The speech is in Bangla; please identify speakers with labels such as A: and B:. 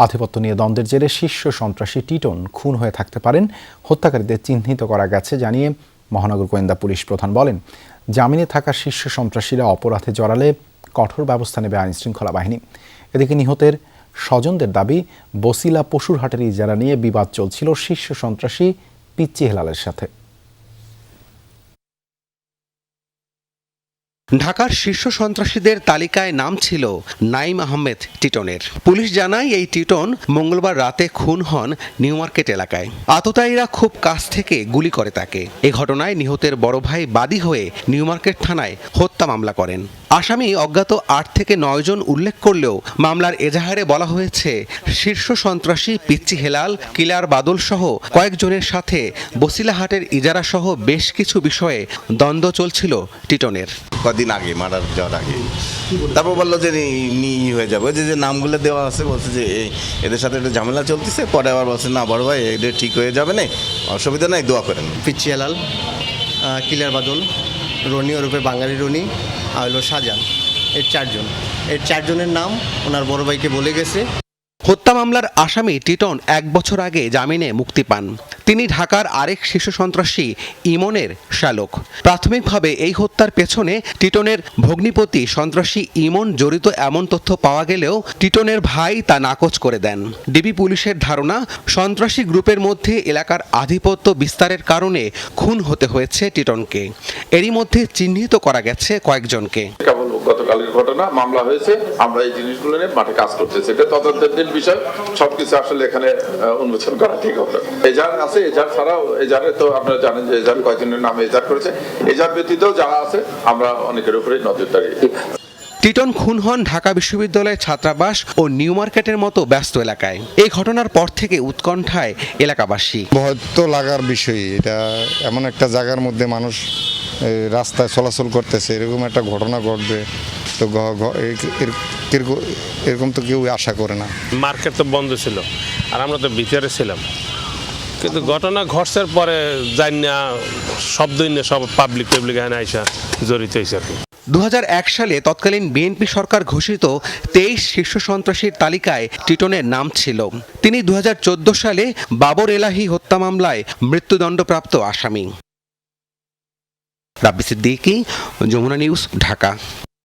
A: আধিপত্য নিয়ে দ্বন্দ্বের জেরে শীর্ষ সন্ত্রাসী টিটন খুন হয়ে থাকতে পারেন, হত্যাকারীদের চিহ্নিত করা গেছে জানিয়ে মহানগর গোয়েন্দা পুলিশ প্রধান বলেন, জামিনে থাকা শীর্ষ সন্ত্রাসীরা অপরাধে জড়ালে কঠোর ব্যবস্থা নেবে আইনশৃঙ্খলা বাহিনী। এদিকে নিহতের স্বজনদের দাবি, বসিলা পশুর হাটের ইজারা নিয়ে বিবাদ চলছিল শীর্ষ সন্ত্রাসী পিচ্চি হেলালের সাথে।
B: ঢাকার শীর্ষ সন্ত্রাসীদের তালিকায় নাম ছিল নাঈম আহমেদ টিটনের। পুলিশ জানায় এই টিটন মঙ্গলবার রাতে খুন হন নিউ মার্কেট এলাকায়। আততায়ীরা খুব কাছ থেকে গুলি করে তাকে। এ ঘটনায় নিহতের বড় ভাই বাদী হয়ে নিউ মার্কেট থানায় হত্যা মামলা করেন। আসামি অজ্ঞাত ৮ থেকে ৯ জন উল্লেখ করলেও মামলার এজাহারে বলা হয়েছে, শীর্ষ সন্ত্রাসী পিচ্চি হেলাল, কিলার বাদল সহ কয়েকজনের সাথে বসিলাহাটের ইজারা সহ বেশ কিছু বিষয়ে দ্বন্দ্ব চলছিল টিটনের।
C: কদিন আগে মার্ডার যাওয়ার আগে তারপর বললো যে হয়ে যাবে, যে নামগুলো দেওয়া আছে, বলছে যে এদের সাথে একটা ঝামেলা চলতেছে। পরে আবার বলছে না বড় ভাই, এদের ঠিক হয়ে যাবে না, অসুবিধা নাই, দোয়া করেন।
D: পিচ্চি হেলাল, কিলার বাদল, রনি ওরূপে বাঙালি রনি, আর হলো শাহজাহান, এই চারজনের নাম ওনার বড় ভাইকে বলে গেছে।
B: হত্যা মামলার আসামি টিটন ১ বছর আগে জামিনে মুক্তি পান। তিনি ঢাকার আরেক শীর্ষ সন্ত্রাসী ইমনের শ্যালক। প্রাথমিকভাবে এই হত্যার পেছনে টিটনের ভগ্নিপতি সন্ত্রাসী ইমন জড়িত এমন তথ্য পাওয়া গেলেও টিটনের ভাই তা নাকচ করে দেন। ডিবি পুলিশের ধারণা, সন্ত্রাসী গ্রুপের মধ্যে এলাকার আধিপত্য বিস্তারের কারণে খুন হতে হয়েছে টিটনকে। এরই মধ্যে চিহ্নিত করা গেছে কয়েকজনকে।
E: গতকালের ঘটনা, মামলা হয়েছে, আমরা এই জিনিসগুলো নিয়ে মাঠে কাজ করতেছি। এটা তদন্তের বিষয়, সবকিছু আসলে এখানে উন্মোচন করা ঠিক হবে। এজার আছে, এজার ছাড়াও, এজারে তো আপনারা জানেন যে এজার কয়েকজনের নামে এজার করেছে। এজার ব্যতীতও যারা আছে আমরা অনেকের উপরে নজরদারি।
B: টিটন খুন হন ঢাকা বিশ্ববিদ্যালয়ের ছাত্রাবাস ও নিউ মার্কেটের মতো ব্যস্ত এলাকায়। এই ঘটনার পর থেকে উৎকণ্ঠায় এলাকাবাসী।
F: ভয় তো লাগার বিষয়, এটা এমন একটা জায়গার মধ্যে মানুষ রাস্তায় চলাচল করতেছে, এরকম একটা ঘটনা ঘটবে তো এরকম তো কেউ আশা করে না।
G: মার্কেট তো বন্ধ ছিল আর আমরা তো ভিতরে ছিলাম, কিন্তু ঘটনা ঘটছের পরে জানি না শব্দ সব পাবলিক এখানে আইসা জড়িত হয়েছে আর কি।
B: ২০০১ সালে তৎকালীন বিএনপি সরকার ঘোষিত ২৩ শীর্ষ সন্ত্রাসীর তালিকায় টিটনের নাম ছিল। তিনি ২০১৪ সালে বাবর এলাহি হত্যা মামলায় মৃত্যুদণ্ডপ্রাপ্ত আসামি। রাব্বি সিদ্দিকী, যমুনা নিউজ, ঢাকা।